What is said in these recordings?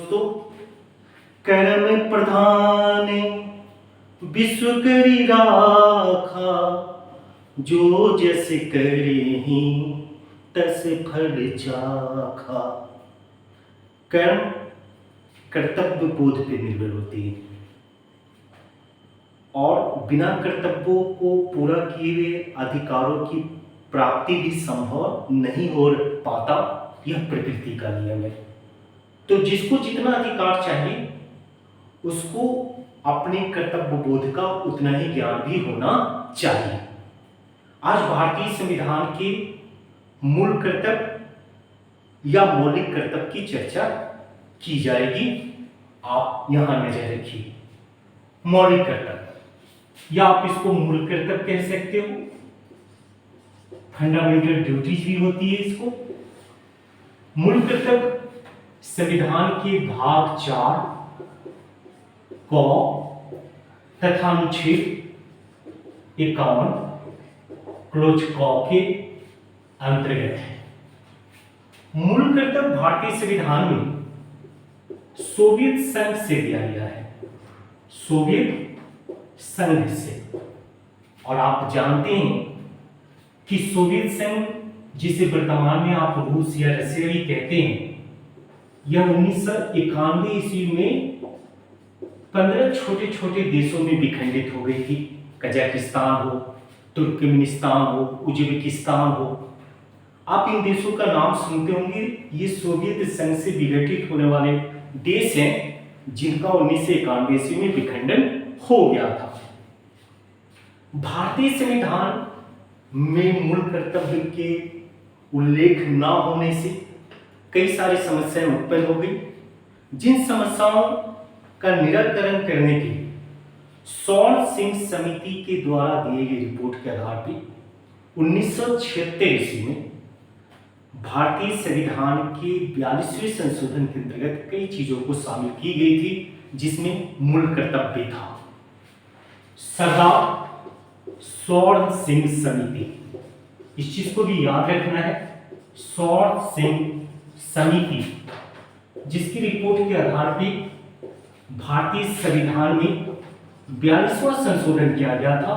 दोस्तों, कर्म प्रधान विश्व करी राखा, जो जस करहि तस फल चाखा। कर्म कर्तव्य बोध पर निर्भर होती है और बिना कर्तव्यों को पूरा किए हुए अधिकारों की प्राप्ति भी संभव नहीं हो पाता। यह प्रकृति का नियम है। तो जिसको जितना अधिकार चाहिए उसको अपने कर्तव्य बोध का उतना ही ज्ञान भी होना चाहिए। आज भारतीय संविधान के मूल कर्तव्य या मौलिक कर्तव्य की चर्चा की जाएगी। आप यहां नजर रखिए। मौलिक कर्तव्य या आप इसको मूल कर्तव्य कह सकते हो, फंडामेंटल ड्यूटीज भी होती है इसको। मूल कर्तव्य संविधान के भाग 4 क तथा अनुच्छेद 51 क्लोज क के अंतर्गत है। मूल कर्तव्य भारतीय संविधान में सोवियत संघ से दिया गया है, सोवियत संघ से। और आप जानते हैं कि सोवियत संघ, जिसे वर्तमान में आप रूस या रशिया भी कहते हैं, यह 1991 ईस्वी में 15 छोटे छोटे देशों में विखंडित हो गई थी। कजाकिस्तान हो, तुर्कमेनिस्तान हो, उज्बेकिस्तान हो। आप इन देशों का नाम सुनते होंगे। ये सोवियत संघ से विघटित होने वाले देश हैं जिनका 1991 ईस्वी में विखंडन हो गया था। भारतीय संविधान में मूल कर्तव्य के उल्लेख न होने से कई सारी समस्याएं उत्पन्न हो गई, जिन समस्याओं का निराकरण करने के लिए स्वर्ण सिंह समिति के द्वारा दिए गए रिपोर्ट के आधार पर 1976 ईस्वी में भारतीय संविधान के 42वें संशोधन के अंतर्गत कई चीजों को शामिल की गई थी, जिसमें मूल कर्तव्य था। सरदार स्वर्ण सिंह समिति, इस चीज को भी याद रखना है। स्वर्ण सिंह समिति, जिसकी रिपोर्ट के आधार पर भारतीय संविधान में 42वां संशोधन किया गया था।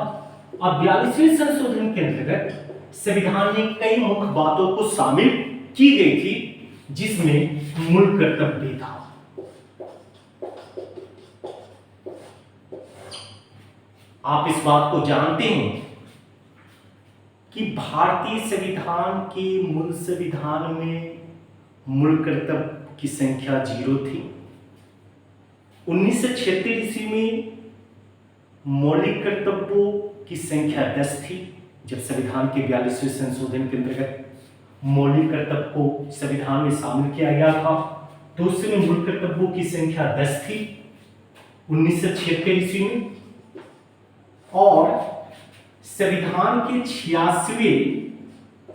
अब 42वें संशोधन के अंतर्गत संविधान में कई मुख्य बातों को शामिल की गई थी, जिसमें मूल कर्तव्य भी था। आप इस बात को जानते हैं कि भारतीय संविधान के मूल संविधान में मूल कर्तव्य की संख्या 0 थी। 1976 ईस्वी में मौलिक कर्तव्यों की संख्या 10 थी। जब संविधान के 42वें संशोधन के अंतर्गत मौलिक कर्तव्य को संविधान में शामिल किया गया था, तो उस समय मूल कर्तव्यों की संख्या 10 थी 1976 ईस्वी में। और संविधान के 86वें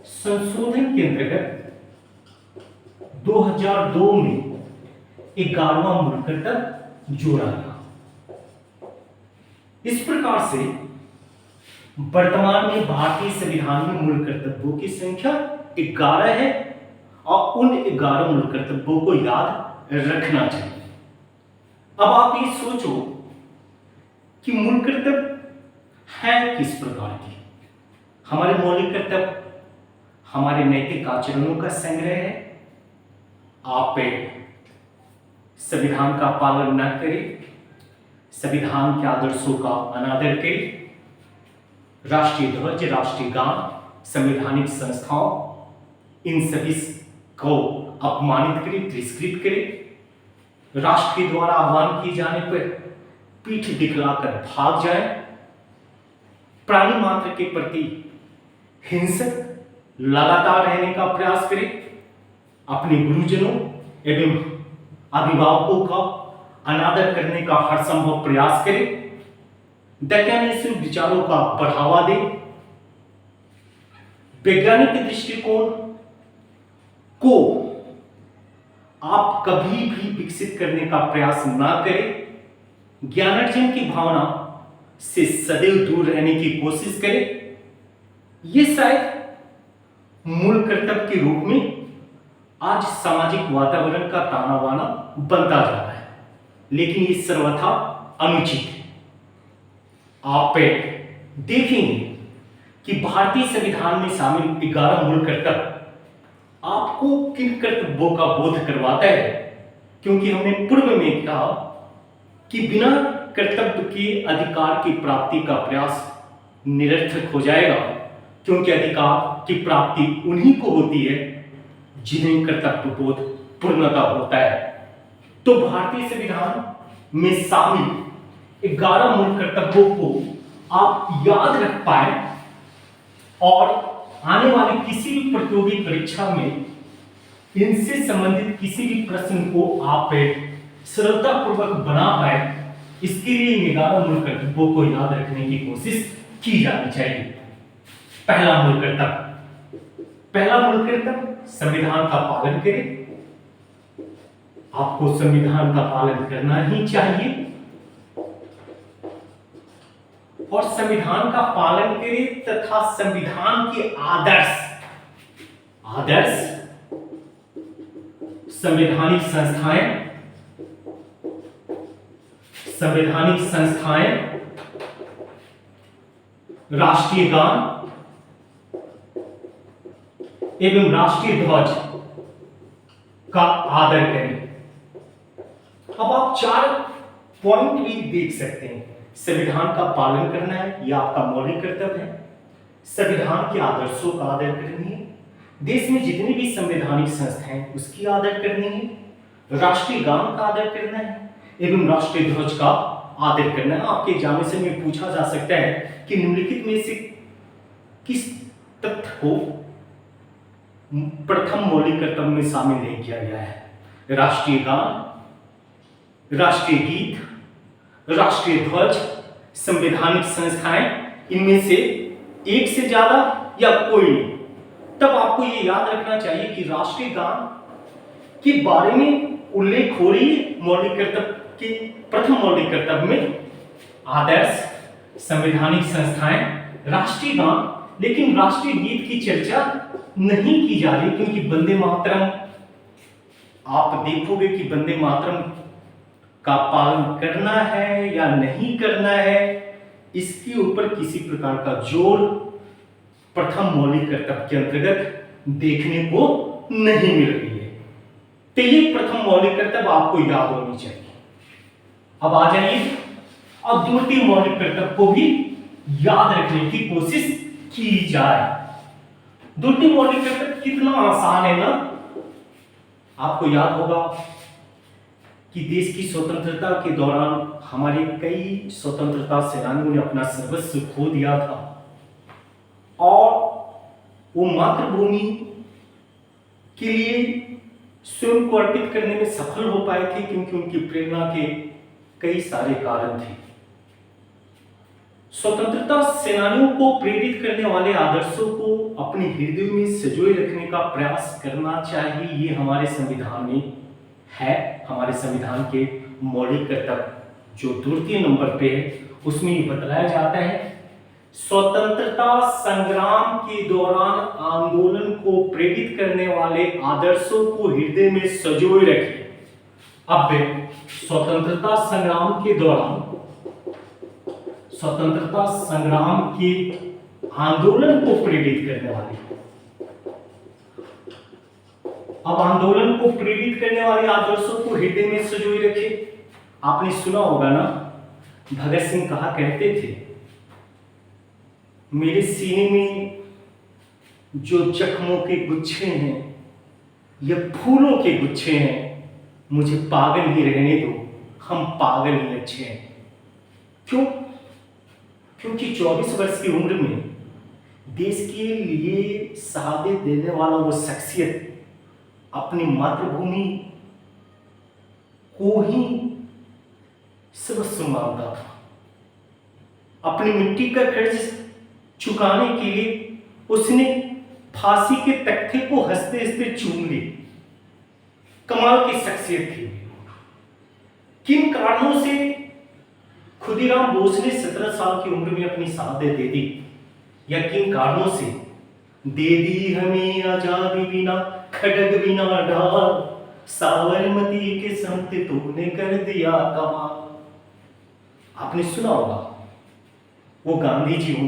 संशोधन के अंतर्गत 2002 में 11वां मूल कर्तव्य जोड़ा गया। इस प्रकार से वर्तमान में भारतीय संविधान में मूल कर्तव्यों की संख्या 11 है और उन 11 मूल कर्तव्यों को याद रखना चाहिए। अब आप ये सोचो कि मूल कर्तव्य है किस प्रकार की। हमारे मौलिक कर्तव्य हमारे नैतिक आचरणों का संग्रह है। आप संविधान का पालन न करें, संविधान के आदर्शों का अनादर करें, राष्ट्रीय ध्वज, राष्ट्रीय गान, संवैधानिक संस्थाओं, इन सभी को अपमानित करें, तिरस्कृत करें, राष्ट्र के द्वारा आह्वान किए जाने पर पीठ दिखलाकर भाग जाए, प्राणी मात्र के प्रति हिंसक लगातार रहने का प्रयास करें, अपने गुरुजनों एवं अभिभावकों का अनादर करने का हर संभव प्रयास करें, वैज्ञानिक विचारों का बढ़ावा दें, वैज्ञानिक दृष्टिकोण को आप कभी भी विकसित करने का प्रयास ना करें, ज्ञानार्जन की भावना से सदैव दूर रहने की कोशिश करें। यह शायद मूल कर्तव्य के रूप में आज सामाजिक वातावरण का ताना बाना बनता जा रहा है, लेकिन ये सर्वथा अनुचित है। आप देखेंगे कि भारतीय संविधान में शामिल 11 मूल कर्तव्य आपको किन कर्तव्यों का बोध करवाता है, क्योंकि हमने पूर्व में कहा कि बिना कर्तव्य के अधिकार की प्राप्ति का प्रयास निरर्थक हो जाएगा, क्योंकि अधिकार की प्राप्ति उन्हीं को होती है जिन्हें कर्तव्य बोध पूर्णता होता है। तो भारतीय संविधान में शामिल 11 मूल कर्तव्यों को आप याद रख पाए और आने वाली किसी भी प्रतियोगी परीक्षा में इनसे संबंधित किसी भी प्रश्न को आप सरलतापूर्वक बना पाए, इसके लिए इन 11 मूल कर्तव्यों को याद रखने की कोशिश की जानी चाहिए। पहला मूल कर्तव्य संविधान का पालन करें। आपको संविधान का पालन करना ही चाहिए और संविधान का पालन करें तथा संविधान के आदर्श संवैधानिक संस्थाएं, राष्ट्रीय गान एवं राष्ट्रीय ध्वज का आदर करें। अब आप 4 पॉइंट भी देख सकते हैं। संविधान का पालन करना है, यह आपका मौलिक कर्तव्य है। संविधान के आदर्शों का आदर करनी है। देश में जितनी भी संवैधानिक संस्थाएं उसकी आदर करनी है। राष्ट्रीय गान का आदर करना है एवं राष्ट्रीय ध्वज का आदर करना है। आपके एग्जामिनेशन में पूछा जा सकता है कि निम्नलिखित में से किस तथ्य को प्रथम मौलिक कर्तव्य में शामिल नहीं किया गया है। राष्ट्रीय गान, राष्ट्रीय गीत, राष्ट्रीय ध्वज, संवैधानिक संस्थाएं, इनमें से एक से ज्यादा या कोई नहीं। तब आपको ये याद रखना चाहिए कि राष्ट्रीय गान के बारे में उल्लेख हो रही है मौलिक कर्तव्य के प्रथम मौलिक कर्तव्य में। आदर्श, संवैधानिक संस्थाएं, राष्ट्रीय गान, लेकिन राष्ट्रीय गीत की चर्चा नहीं की जा रही, क्योंकि वंदे मातरम, आप देखोगे कि वंदे मातरम का पालन करना है या नहीं करना है, इसके ऊपर किसी प्रकार का जोर प्रथम मौलिक कर्तव्य के अंतर्गत देखने को नहीं मिल रही है। तो ये प्रथम मौलिक कर्तव्य आपको याद होनी चाहिए। अब आ जाइए और द्वितीय मौलिक कर्तव्य को भी याद रखने की कोशिश की जाए। द्वितीय मौलिक कर्तव्य कितना आसान है ना। आपको याद होगा कि देश की स्वतंत्रता के दौरान हमारे कई स्वतंत्रता सेनानियों ने अपना सर्वस्व खो दिया था और वो मातृभूमि के लिए स्वयं को अर्पित करने में सफल हो पाए थे, क्योंकि उनकी प्रेरणा के कई सारे कारण थे। स्वतंत्रता सेनानियों को प्रेरित करने वाले आदर्शों को अपने हृदय में संजोए रखने का प्रयास करना चाहिए। ये हमारे संविधान में है। हमारे संविधान के मौलिक कर्तव्य जो द्वितीय नंबर पे है, उसमें ये बतलाया जाता है, स्वतंत्रता संग्राम के दौरान आंदोलन को प्रेरित करने वाले आदर्शों को हृदय में संजोए रखें। अब स्वतंत्रता संग्राम के दौरान स्वतंत्रता संग्राम के आंदोलन को प्रेरित करने वाले, अब आंदोलन को प्रेरित करने वाले आदर्शों को हृदय में संजोए रखे। आपने सुना होगा ना, भगत सिंह कहा करते थे, मेरे सीने में जो जख्मों के गुच्छे हैं या फूलों के गुच्छे हैं, मुझे पागल ही रहने दो, हम पागल ही अच्छे हैं। क्यों? क्योंकि 24 वर्ष की उम्र में देश के लिए शहादत देने वाला वो शख्सियत अपनी मातृभूमि को ही सर्वस्व मानता था। अपनी मिट्टी का कर्ज चुकाने के लिए उसने फांसी के तख्ते को हंसते हंसते चूम ली। कमाल की शख्सियत थी। किन कारणों से खुदीराम बोस ने 17 साल की उम्र में अपनी शहादत दे दी, या किन कारणों से दे दी हमें आजादी बिना खड्ग बिना ढाल, साबरमती के संत तूने कर दिया कमाल। आपने सुना होगा, वो गांधी जी हो।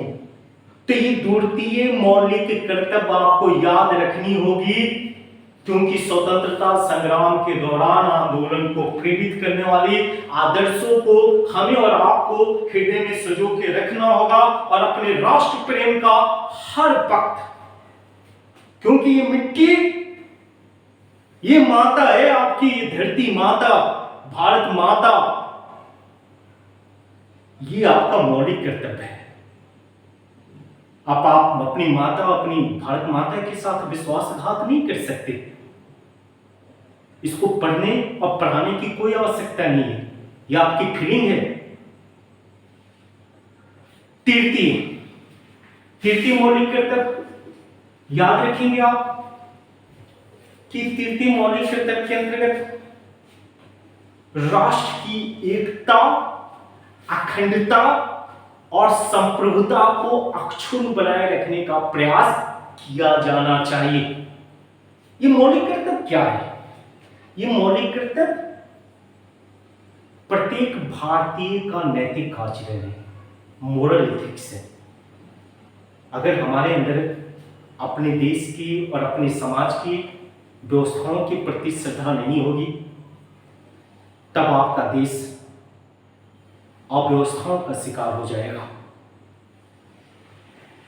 तो ये द्वितीय मौलिक कर्तव्य आपको याद रखनी होगी, क्योंकि स्वतंत्रता संग्राम के दौरान आंदोलन को प्रेरित करने वाले आदर्शों को हमें और आपको हृदय में सजो के रखना होगा, और अपने राष्ट्र प्रेम का हर वक्त, क्योंकि ये मिट्टी, ये माता है आपकी, ये धरती माता, भारत माता, ये आपका मौलिक कर्तव्य है। आप अपनी माता, अपनी भारत माता के साथ विश्वासघात नहीं कर सकते। इसको पढ़ने और पढ़ाने की कोई आवश्यकता नहीं है, यह आपकी फीलिंग है। तृतीय मौलिक कर्तव्य याद रखेंगे आप कि तृतीय मौलिक कर्तव्य के अंतर्गत राष्ट्र की एकता, अखंडता और संप्रभुता को अक्षुण्ण बनाए रखने का प्रयास किया जाना चाहिए। ये मौलिक कर्तव्य क्या है? ये मौलिक कर्तव्य प्रत्येक भारतीय का नैतिक आचरण है, मोरल एथिक्स है। अगर हमारे अंदर अपने देश की और अपने समाज की व्यवस्थाओं के प्रति श्रद्धा नहीं होगी, तब आपका देश अव्यवस्थाओं का शिकार हो जाएगा।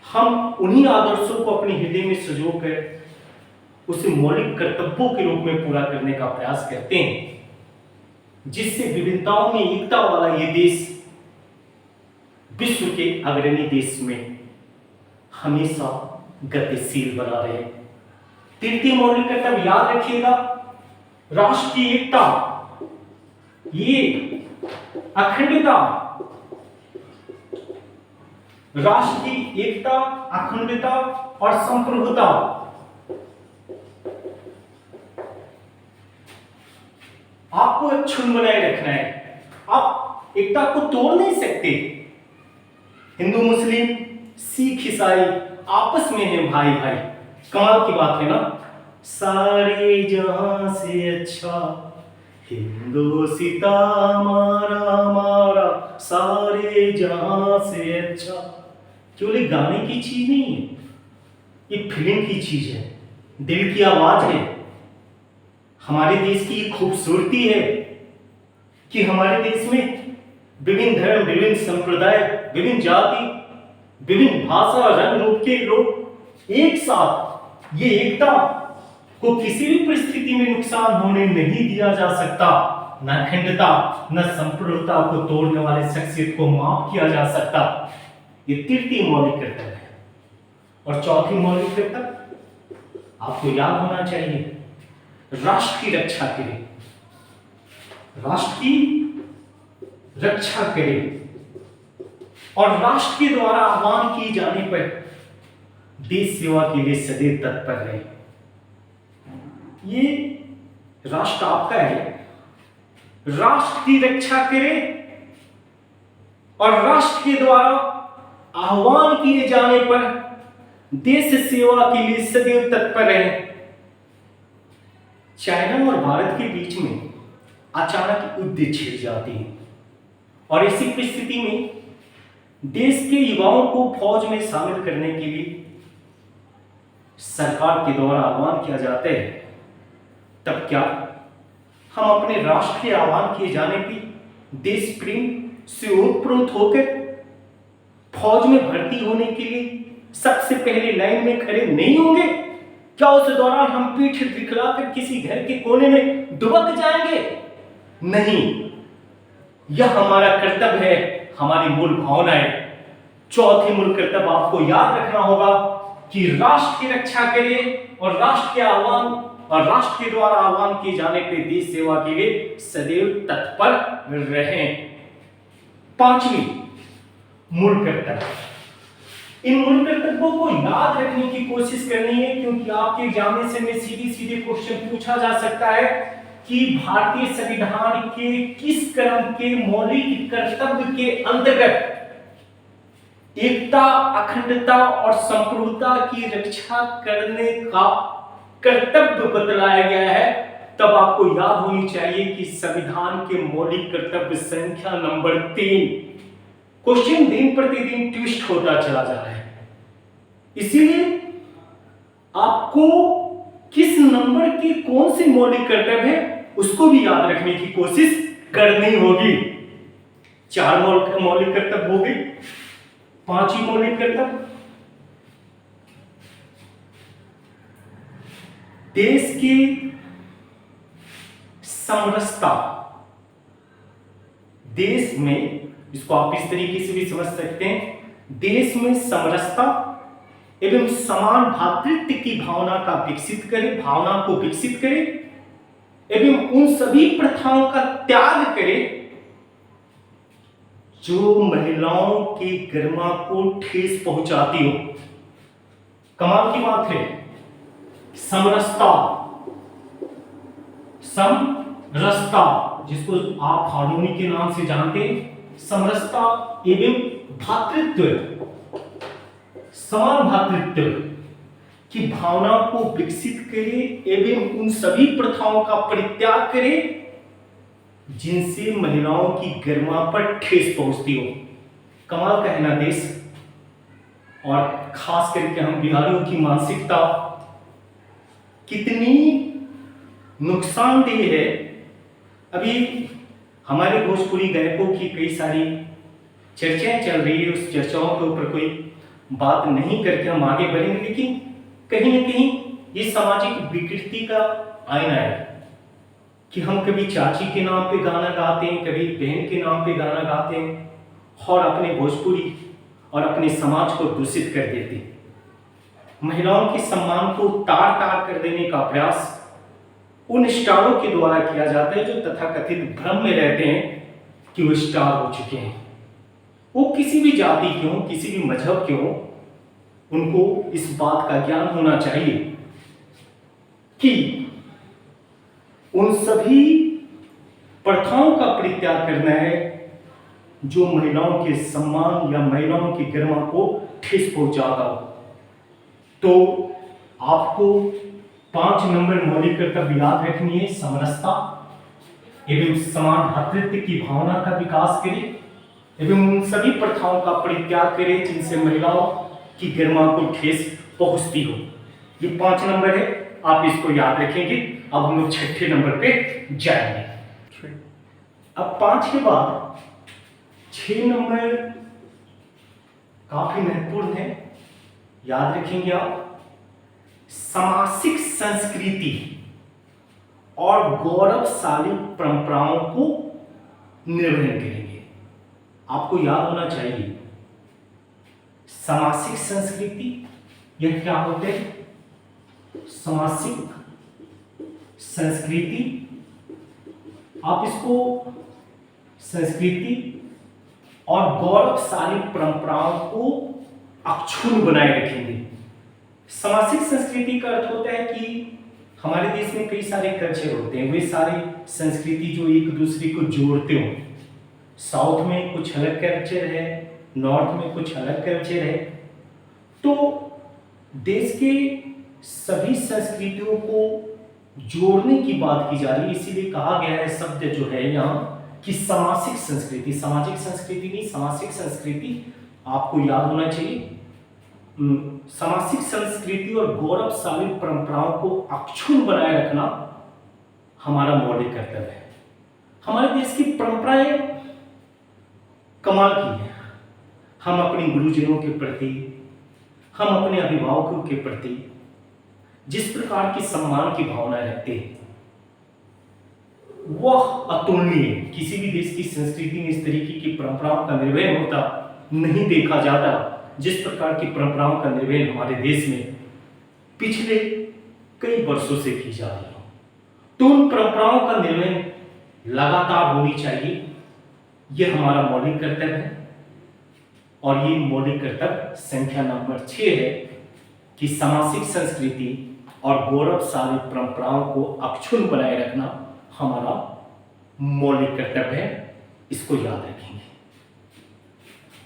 हम उन्हीं आदर्शों को अपने हृदय में सजोकर उसे मौलिक कर्तव्यों के रूप में पूरा करने का प्रयास करते हैं, जिससे विविधताओं में एकता वाला ये देश विश्व के अग्रणी देश में हमेशा गतिशील बना रहे। तृतीय मौलिक कर्तव्य याद रखिएगा, राष्ट्र की एकता, ये अखंडता, राष्ट्र की एकता, अखंडता और संप्रभुता आपको अक्षुण्ण बनाए रखना है। आप एकता को तोड़ नहीं सकते। हिंदू, मुस्लिम, सिख, ईसाई आपस में है भाई भाई। कमाल की बात है ना, सारे जहां से अच्छा हिंदोसिता मारा मारा, सारे जहां से अच्छा। केवल एक गाने की चीज नहीं है, ये फीलिंग की चीज है, दिल की आवाज है। हमारे देश की खूबसूरती है कि हमारे देश में विभिन्न धर्म, विभिन्न संप्रदाय, विभिन्न जाति, विभिन्न भाषा, रंग रूप के लोग एक साथ, ये एकता को किसी भी परिस्थिति में नुकसान होने नहीं दिया जा सकता। न अखंडता न संप्रभुता को तोड़ने वाले शख्सियत को माफ किया जा सकता। ये तृतीय मौलिक कर्तव्य है। और चौथी मौलिक कर्तव्य आपको याद होना चाहिए, राष्ट्र की रक्षा करें, राष्ट्र की रक्षा करें और राष्ट्र के द्वारा आह्वान किए जाने पर देश सेवा के लिए सदैव तत्पर रहे। ये राष्ट्र आपका है, राष्ट्र की रक्षा करें और राष्ट्र के द्वारा आह्वान किए जाने पर देश सेवा के लिए सदैव तत्पर रहे। चाइना और भारत के बीच में अचानक युद्ध छिड़ जाती है और इसी परिस्थिति में देश के युवाओं को फौज में शामिल करने के लिए सरकार के द्वारा आह्वान किया जाता है। तब क्या हम अपने राष्ट्र के आह्वान किए जाने पर देश प्रेम से ओतप्रोत होकर फौज में भर्ती होने के लिए सबसे पहले लाइन में खड़े नहीं होंगे? क्या उस दौरान हम पीठ दिखलाकर किसी घर के कोने में दुबक जाएंगे? नहीं, यह हमारा कर्तव्य है, हमारी मूल भावना है। चौथी मूल कर्तव्य आपको याद रखना होगा कि राष्ट्र की रक्षा करिए और राष्ट्र के आह्वान और राष्ट्र के द्वारा आह्वान किए जाने पर देश सेवा के लिए सदैव तत्पर रहें। पांचवी मूल कर्तव्य, इन मूल कर्तव्यों को याद रखने की कोशिश करनी है, क्योंकि आपके एग्जामिनेशन में सीधे क्वेश्चन पूछा जा सकता है कि भारतीय संविधान के किस क्रम के मौलिक कर्तव्य के अंतर्गत एकता, अखंडता और संप्रभुता की रक्षा करने का कर्तव्य बतलाया गया है, तब आपको याद होनी चाहिए कि संविधान के मौलिक कर्तव्य संख्या नंबर 3। क्वेश्चन दिन प्रतिदिन ट्विस्ट होता चला जा रहा है, इसीलिए आपको किस नंबर के कौन से मौलिक कर्तव्य है उसको भी याद रखने की कोशिश करनी होगी। 4 मौलिक कर्तव्य हो गए, 5 ही मौलिक कर्तव्य। देश की समरसता, देश में, इसको आप इस तरीके से भी समझ सकते हैं, देश में समरसता एवं समान भ्रातृत्व की भावना को विकसित करे एवं उन सभी प्रथाओं का त्याग करे जो महिलाओं के गरिमा को ठेस पहुंचाती हो। कमाल की बात है, समरसता, जिसको आप हार्मोनी के नाम से जानते हैं, समरसता एवं भ्रातृत्व, समान भ्रातृत्व की भावना को विकसित करे एवं उन सभी प्रथाओं का परित्याग करे जिनसे महिलाओं की गरिमा पर ठेस पहुंचती हो। कमाल का है ना देश। और खास करके हम बिहारियों की मानसिकता कितनी नुकसानदेह है। अभी हमारे भोजपुरी गायकों की कई सारी चर्चाएं चल रही है, उस चर्चाओं के ऊपर कोई बात नहीं करके हम आगे बढ़ेंगे, लेकिन कहीं ना कहीं ये सामाजिक विकृति का आईना है कि हम कभी चाची के नाम पे गाना गाते हैं, कभी बहन के नाम पे गाना गाते हैं और अपने भोजपुरी और अपने समाज को दूषित कर देते हैं। महिलाओं के सम्मान को तार तार कर देने का प्रयास उन स्टारों के द्वारा किया जाता है जो तथाकथित भ्रम में रहते हैं कि वो स्टार हो चुके हैं। वो किसी भी जाति के हों, किसी भी मजहब के हों, उनको इस बात का ज्ञान होना चाहिए कि उन सभी प्रथाओं का परित्याग करना है जो महिलाओं के सम्मान या महिलाओं की गरिमा को ठेस पहुंचाता हो। तो आपको 5 नंबर मौलिक कर्तव्य याद रखनी है। समरसता एवं समान भ्रातृत्व की भावना का विकास करें एवं उन सभी प्रथाओं का परित्याग करें जिनसे महिलाओं की गरिमा को ठेस पहुंचती हो। ये 5 नंबर है, आप इसको याद रखेंगे। अब हम लोग 6ठे नंबर पे जाएंगे। अब 5 के बाद 6 नंबर काफी महत्वपूर्ण है, याद रखेंगे आप। सामासिक संस्कृति और गौरवशाली परंपराओं को निर्वहन करेंगे। आपको याद होना चाहिए सामासिक संस्कृति, यह क्या होते हैं? सामासिक संस्कृति, आप इसको संस्कृति और गौरवशाली परंपराओं को अक्षुण्ण बनाए रखेंगे। सामासिक संस्कृति का अर्थ होता है कि हमारे देश में कई सारे कल्चर होते हैं, वे सारे संस्कृति जो एक दूसरे को जोड़ते हो। साउथ में कुछ अलग कल्चर है, नॉर्थ में कुछ अलग कल्चर है, तो देश के सभी संस्कृतियों को जोड़ने की बात की जा रही है। इसीलिए कहा गया है शब्द जो है यहाँ कि सामाजिक संस्कृति, सामाजिक संस्कृति नहीं, सामाजिक संस्कृति आपको याद होना चाहिए। सामाजिक संस्कृति और गौरवशाली परंपराओं को अक्षुण्ण बनाए रखना हमारा मौलिक कर्तव्य है। हमारे देश की परंपराएं कमाल की है। हम अपने गुरुजनों के प्रति, हम अपने अभिभावकों के प्रति जिस प्रकार की सम्मान की भावना रखते हैं वह अतुलनीय। किसी भी देश की संस्कृति में इस तरीके की परंपराओं का निर्वहन होता नहीं देखा जाता जिस प्रकार की परंपराओं का निर्वहन हमारे देश में पिछले कई वर्षों से की जा रही है। तो उन परंपराओं का निर्वहन लगातार होनी चाहिए, यह हमारा मौलिक कर्तव्य है। और ये मौलिक कर्तव्य संख्या नंबर 6 है कि सामाजिक संस्कृति और गौरवशाली परंपराओं को अक्षुण्ण बनाए रखना हमारा मौलिक कर्तव्य है। इसको याद रखेंगे।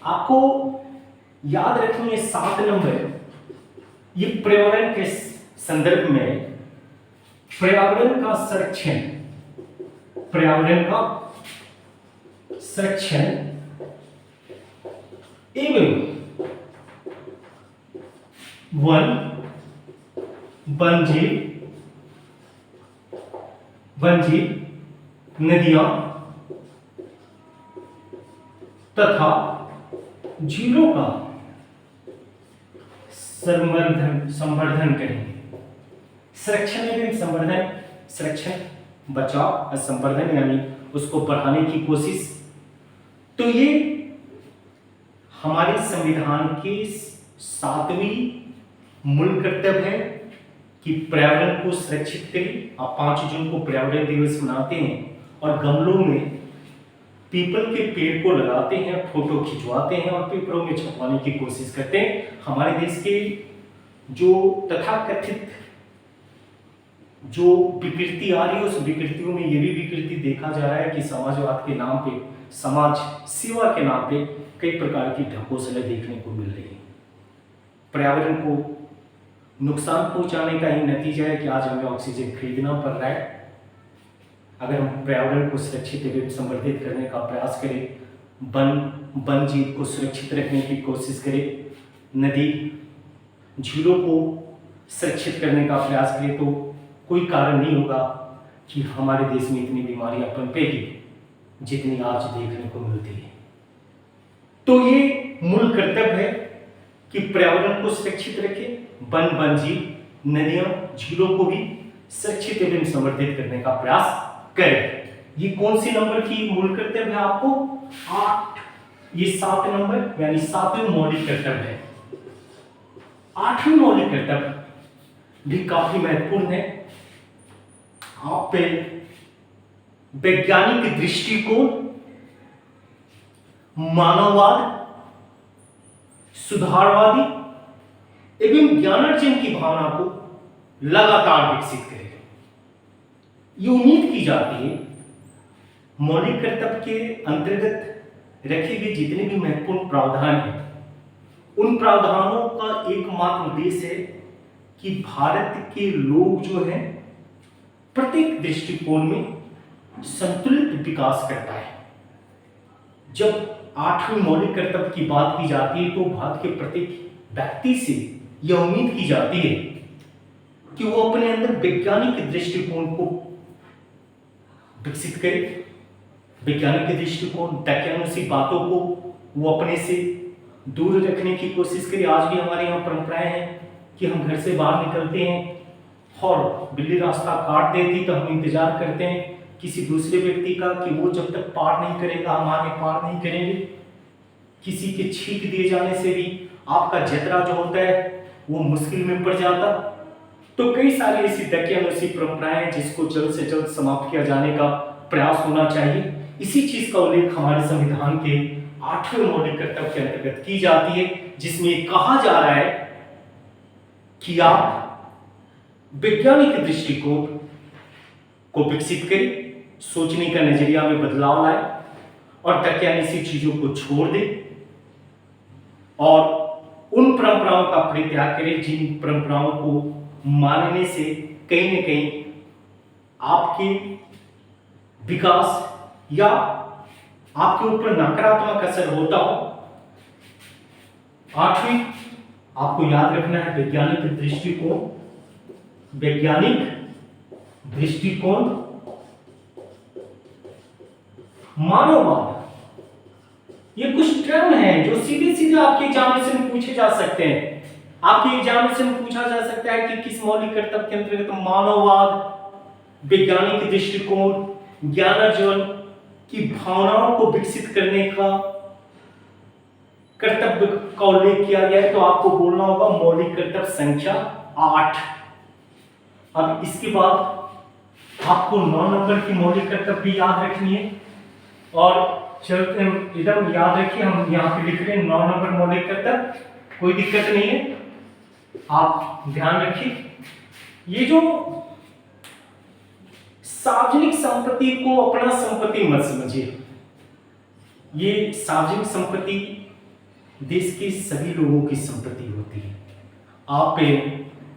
आपको याद रखेंगे 7 नंबर, ये पर्यावरण के संदर्भ में पर्यावरण का संरक्षण, पर्यावरण का संरक्षण एवं वन वन्यजीव नदियां तथा झीलों का संवर्धन करेंगे। संरक्षण एवं संवर्धन, संरक्षण बचाव और संवर्धन यानी उसको बढ़ाने की कोशिश। तो ये हमारे संविधान के 7वीं मूल कर्तव्य है कि पर्यावरण को सुरक्षित करें। आप 5 जून को पर्यावरण दिवस मनाते हैं और गमलों में पीपल के पेड़ को लगाते हैं, फोटो खिंचवाते हैं और पेपरों में छपवाने की कोशिश करते हैं। हमारे देश के जो तथाकथित जो विकृति आ रही है, उस विकृतियों में ये भी विकृति देखा जा रहा है कि समाजवाद के नाम पे, समाज सेवा के नाम पे कई प्रकार की ढकोसलें देखने को मिल रही है। पर्यावरण को नुकसान पहुंचाने का ही नतीजा है कि आज हमें ऑक्सीजन खरीदना पड़ रहा है। अगर हम पर्यावरण को सुरक्षित एवं संवर्धित करने का प्रयास करें, वन जीव को सुरक्षित रखने की कोशिश करें, नदी झीलों को सुरक्षित करने का प्रयास करें, तो कोई कारण नहीं होगा कि हमारे देश में इतनी बीमारियां पनपेगी जितनी आज देखने को मिलती है। तो ये मूल कर्तव्य है कि पर्यावरण को सुरक्षित रखें, वन जीव नदियां झीलों को भी सुरक्षित एवं संवर्धित करने का प्रयास करें। ये कौन सी नंबर की मूल कर्तव्य है आपको? 8। ये 7 नंबर यानी 7वें मौलिक कर्तव्य है। 8वें मौलिक कर्तव्य भी काफी महत्वपूर्ण है। आप पे वैज्ञानिक दृष्टिकोण, मानववाद, सुधारवादी एवं ज्ञानार्जन की भावना को लगातार विकसित करेगा। ये उम्मीद की जाती है मौलिक कर्तव्य के अंतर्गत रखे गए जितने भी महत्वपूर्ण प्रावधान हैं, उन प्रावधानों का एकमात्र उद्देश्य है कि भारत के लोग जो हैं प्रत्येक दृष्टिकोण में संतुलित विकास करता है। जब 8वें मौलिक कर्तव्य की बात की जाती है तो भारत के प्रत्येक व्यक्ति से यह उम्मीद की जाती है कि वो अपने अंदर वैज्ञानिक दृष्टिकोण को विकसित करे। वैज्ञानिक दृष्टिकोण, वैज्ञानिक बातों को वो अपने से दूर रखने की कोशिश करे। आज भी हमारे यहाँ परंपराएं हैं कि हम घर से बाहर निकलते हैं और बिल्ली रास्ता काट देती तो हम इंतजार करते हैं किसी दूसरे व्यक्ति का कि वो जब तक पार नहीं करेगा हम आगे पार नहीं करेंगे। किसी के छींक दिए जाने से भी आपका जतरा जो होता है वो मुश्किल में पड़ जाता। तो कई सारी ऐसी ऐसी परंपराएं जिसको जल्द से जल्द समाप्त किया जाने का प्रयास होना चाहिए। इसी चीज का उल्लेख हमारे संविधान के 8वें मौलिक कर्तव्य के अंतर्गत की जाती है, जिसमें कहा जा रहा है कि आप वैज्ञानिक दृष्टिकोण को विकसित करें, सोचने का नजरिया में बदलाव लाए और दकियानुसी चीजों को छोड़ दें और उन परंपराओं का परित्याग करें जिन परंपराओं को मानने से कहीं न कहीं आपके विकास या आपके ऊपर नकारात्मक असर होता हो। 8वीं आपको याद रखना है वैज्ञानिक दृष्टिकोण, वैज्ञानिक दृष्टिकोण, मानववाद। ये कुछ टर्म हैं जो सीधे सीधे आपके एग्जामिनेशन में पूछे जा सकते हैं। आपके एग्जामिनेशन में पूछा जा सकता है कि किस मौलिक कर्तव्य के अंतर्गत मानववाद, वैज्ञानिक दृष्टिकोण, ज्ञानार्जन की भावनाओं को विकसित करने का कर्तव्य का उल्लेख किया गया है। तो आपको बोलना होगा मौलिक कर्तव्य संख्या 8। अब इसके बाद आपको 9 नंबर की मौलिक कर्तव्य भी याद रखनी है और चलते एकदम याद रखिए, हम यहाँ पे लिख रहे हैं 9 नंबर मौलिक कर्तव्य, कोई दिक्कत नहीं है, आप ध्यान रखिए। ये जो सार्वजनिक संपत्ति को अपना संपत्ति मत समझिए। ये सार्वजनिक संपत्ति देश के सभी लोगों की संपत्ति होती है। आप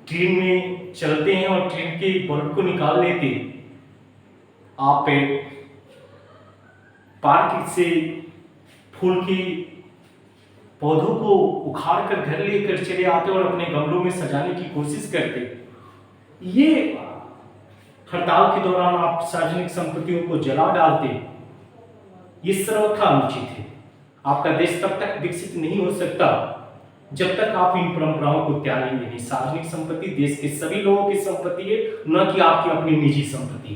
ट्रेन में चलते हैं और ट्रेन के बोर्ड को निकाल लेते, आप पार्क से फूल के पौधों को उखाड़ कर घर लेकर चले आते और अपने गमलों में सजाने की कोशिश करते। ये हड़ताल के दौरान आप सार्वजनिक संपत्तियों को जला डालते, ये सर्वथा अनुचित है। आपका देश तब तक विकसित नहीं हो सकता जब तक आप इन परंपराओं को त्यागेंगे नहीं। सार्वजनिक संपत्ति देश के सभी लोगों की संपत्ति है, न कि आपकी अपनी निजी संपत्ति।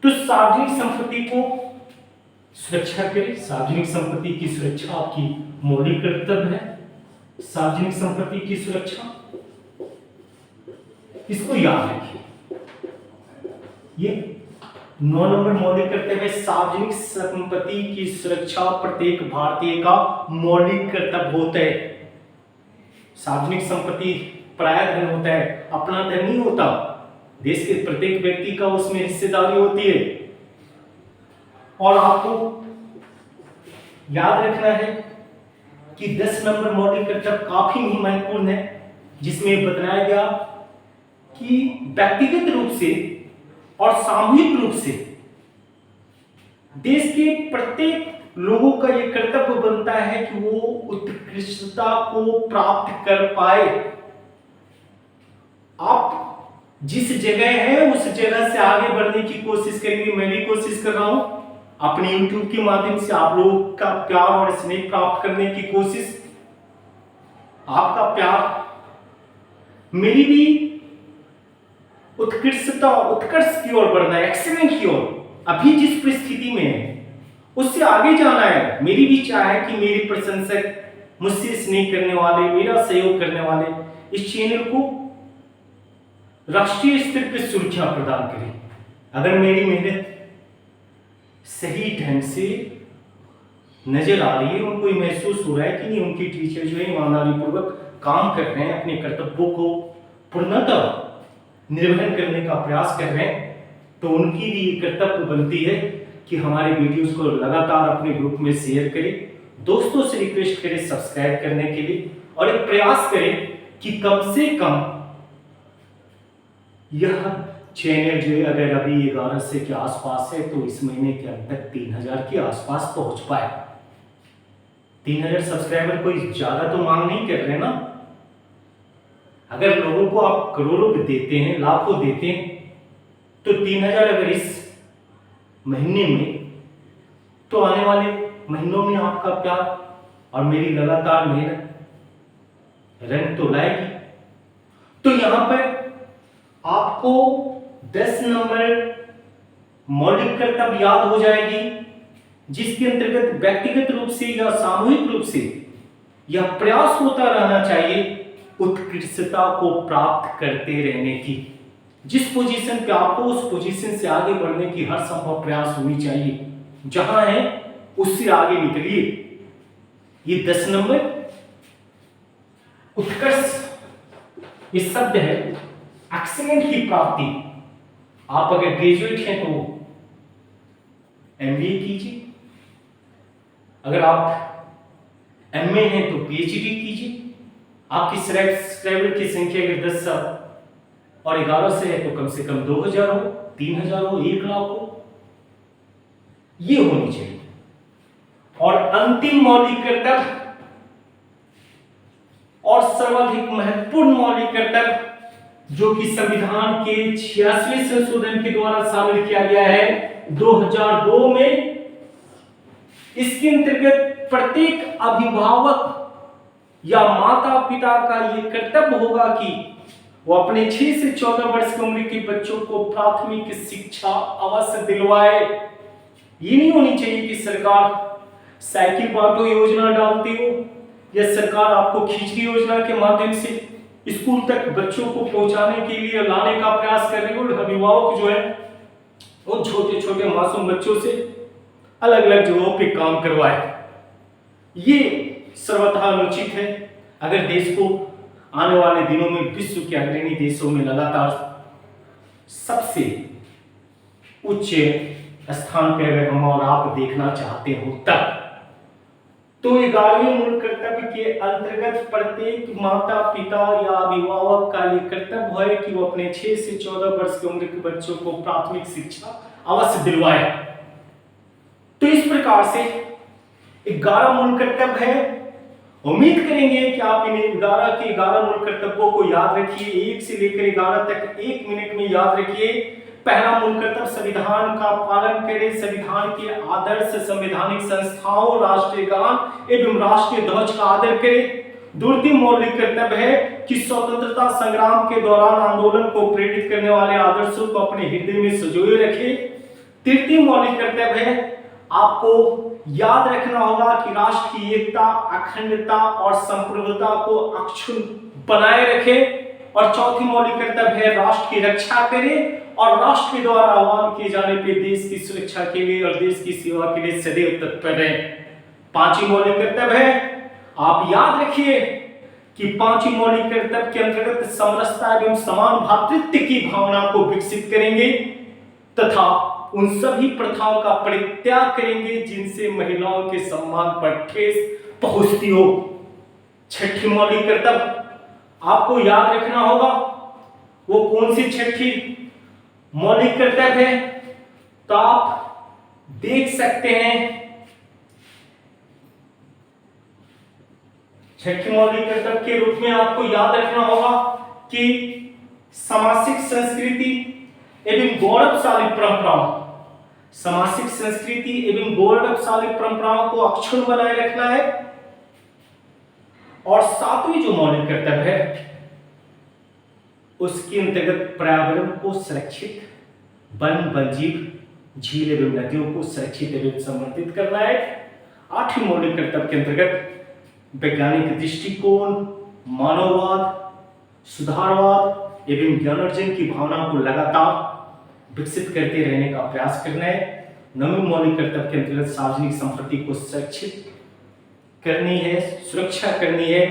तो सार्वजनिक संपत्ति को सुरक्षा करें। सार्वजनिक संपत्ति की सुरक्षा आपकी मौलिक कर्तव्य है। सार्वजनिक संपत्ति की सुरक्षा, इसको याद रखिए। ये 9 नंबर मौलिक कर्तव्य है। सार्वजनिक संपत्ति की सुरक्षा प्रत्येक भारतीय का मौलिक कर्तव्य होता है। सार्वजनिक संपत्ति पराया धन होता है, अपना धन नहीं होता। देश के प्रत्येक व्यक्ति का उसमें हिस्सेदारी होती है। और आपको याद रखना है कि 10 नंबर मौलिक कर्तव्य काफी ही महत्वपूर्ण है, जिसमें बताया गया कि व्यक्तिगत रूप से और सामूहिक रूप से देश के प्रत्येक लोगों का यह कर्तव्य बनता है कि वो उत्कृष्टता को प्राप्त कर पाए। आप जिस जगह है उस जगह से आगे बढ़ने की कोशिश करेंगे। मैं भी कोशिश कर रहा हूं अपने YouTube के माध्यम से आप लोगों का प्यार और स्नेह प्राप्त करने की कोशिश। आपका प्यार मेरी भी उत्कृष्टता, उत्कर्ष की ओर बढ़ना है, एक्सीलेंस की ओर। अभी जिस परिस्थिति में है उससे आगे जाना है। मेरी भी चाह है कि मेरे प्रशंसक, मुझसे स्नेह करने वाले, मेरा सहयोग करने वाले इस चैनल को राष्ट्रीय स्तर पर सुरक्षा प्रदान करें। अगर मेरी मेहनत सही ढंग से नजर आ रही है, उनको महसूस हो रहा है कि नहीं उनकी टीचर जो है ईमानदारी पूर्वक काम कर रहे हैं, अपने कर्तव्यों को पूर्णतः निर्वहन करने का प्रयास कर रहे हैं, तो उनकी भी कर्तव्य बनती है कि हमारे वीडियोस को लगातार अपने ग्रुप में शेयर करें। दोस्तों से रिक्वेस्ट करें सब्सक्राइब करने के लिए, और एक प्रयास करें कि कम से कम यह चैनल जो है अगर अभी 1100 के आसपास है तो इस महीने के अंत तक 3000 के आसपास पहुंच पाए। 3000 सब्सक्राइबर कोई ज्यादा तो मांग नहीं कर रहे ना। अगर लोगों को आप करोड़ों पे देते हैं, लाखों देते हैं, तो 3000 अगर इस महीने में, तो आने वाले महीनों में आपका प्यार और मेरी लगातार मेहनत रंग तो लाएगी। तो यहां पर आपको 10 नंबर मौलिक कर्तव्य याद हो जाएगी, जिसके अंतर्गत व्यक्तिगत रूप से या सामूहिक रूप से यह प्रयास होता रहना चाहिए उत्कृष्टता को प्राप्त करते रहने की। जिस पोजीशन पे आपको, उस पोजीशन से आगे बढ़ने की हर संभव प्रयास होनी चाहिए। जहां है उससे आगे निकलिए। ये 10 नंबर उत्कर्ष ये शब्द है, एक्सीलेंट की प्राप्ति। आप अगर ग्रेजुएट हैं तो एमबीए कीजिए, अगर आप एमए हैं तो पीएचडी कीजिए। आपकी सब्सक्राइबर की संख्या अगर 10 और 11 से है तो कम से कम 2000 हो, 3000 हो, 1 लाख हो, ये होनी चाहिए। और अंतिम मौलिक कर्तव्य और सर्वाधिक महत्वपूर्ण मौलिक कर्तव्य जो कि संविधान के 86वें संशोधन के द्वारा शामिल किया गया है 2002 में, इसके अंतर्गत प्रत्येक अभिभावक या माता पिता का यह कर्तव्य होगा कि वो अपने 6 से 14 वर्ष की उम्र के बच्चों को प्राथमिक शिक्षा अवश्य दिलवाए। ये नहीं होनी चाहिए कि सरकार साइकिल बांटो योजना डालती हो या सरकार आपको खिचड़ी योजना के माध्यम से स्कूल तक बच्चों को पहुंचाने के लिए लाने का प्रयास कर रहे हो। अभिभावक जो है वो छोटे छोटे मासूम बच्चों से अलग अलग जगहों पे काम करवाए, ये सर्वथा अनुचित है। अगर देश को आने वाले दिनों में विश्व के अग्रणी देशों में लगातार सबसे उच्च स्थान पर अगर हम और आप देखना चाहते हो, तब तो 11वें मूल कर्तव्य के अंतर्गत प्रत्येक माता पिता या अभिभावक का ये कर्तव्य है कि वो अपने 6 से 14 वर्ष की उम्र के बच्चों को प्राथमिक शिक्षा अवश्य दिलवाए। तो इस प्रकार से 11 मूल कर्तव्य है। उम्मीद करेंगे कि आप इन 11 के 11 मूल कर्तव्यों को याद रखिए। 1 से लेकर 11 तक 1 मिनट में याद रखिए। पहला मूल कर्तव्य संविधान का पालन करें, संविधान के आदर्श, संवैधानिक संस्थाओं, राष्ट्रीय गान एवं राष्ट्रीय ध्वज का आदर करें। द्वितीय मौलिक कर्तव्य है कि स्वतंत्रता संग्राम के दौरान आंदोलन को प्रेरित करने वाले आदर्शों को अपने हृदय में संजोए रखें। तृतीय मौलिक कर्तव्य है आपको याद रखना होगा कि राष्ट्र की एकता, अखंडता और संप्रभुता को अक्षुण्ण बनाए रखें। और चौथी मौलिक कर्तव्य है राष्ट्र की रक्षा करें और राष्ट्र के द्वारा आह्वान किए जाने पर देश की सुरक्षा के लिए और देश की सेवा के लिए सदैव तत्पर रहें। पांचवी मौलिक कर्तव्य है, आप याद रखिए कि पांचवी मौलिक कर्तव्य के अंतर्गत समरसता एवं समान भातृत्व की भावना को विकसित करेंगे तथा उन सभी प्रथाओं का परित्याग करेंगे जिनसे महिलाओं के सम्मान पर ठेस पहुंचती हो। छठी मौलिक कर्तव्य आपको याद रखना होगा, वो कौन सी छठी मौलिक कर्तव्य है, तो आप देख सकते हैं। छठी मौलिक कर्तव्य के रूप में आपको याद रखना होगा कि सामाजिक संस्कृति एवं गौरवशाली परंपराओं, सामाजिक संस्कृति एवं गौरवशाली परंपराओं को अक्षुण्ण बनाए रखना है। और सातवीं जो मौलिक कर्तव्य है उसके अंतर्गत पर्यावरण को सुरक्षित, वन वन्यजीव, झील एवं नदियों को सुरक्षित एवं संवर्धित करना है। आठवीं मौलिक कर्तव्य के अंतर्गत वैज्ञानिक दृष्टिकोण, मानववाद, सुधारवाद एवं ज्ञानार्जन की भावना को लगातार विकसित करते रहने का प्रयास करना है। नवीं मौलिक कर्तव्य के अंतर्गत सार्वजनिक संपत्ति को सुरक्षित करनी है, सुरक्षा करनी है।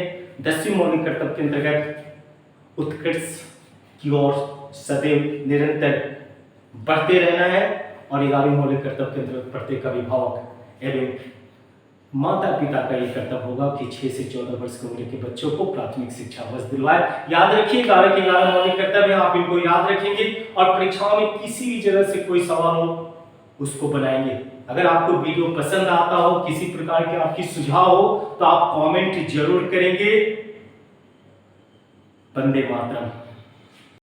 10वीं मौलिक कर्तव्य के अंतर्गत उत्कर्ष की ओर सदैव निरंतर बढ़ते रहना है। और 11वीं मौलिक कर्तव्य के अंतर्गत प्रत्येक अभिभावक एवं माता पिता का ये कर्तव्य होगा कि 6 से 14 वर्ष की उम्र के बच्चों को प्राथमिक शिक्षा अवश्य दिलवाए। याद रखिए 11 के 11 मौलिक कर्तव्य, आप इनको याद रखेंगे और परीक्षाओं में किसी भी जगह से कोई सवाल हो उसको बनाएंगे। अगर आपको वीडियो पसंद आता हो, किसी प्रकार के आपकी सुझाव हो तो आप कमेंट जरूर करेंगे। वंदे मातरम।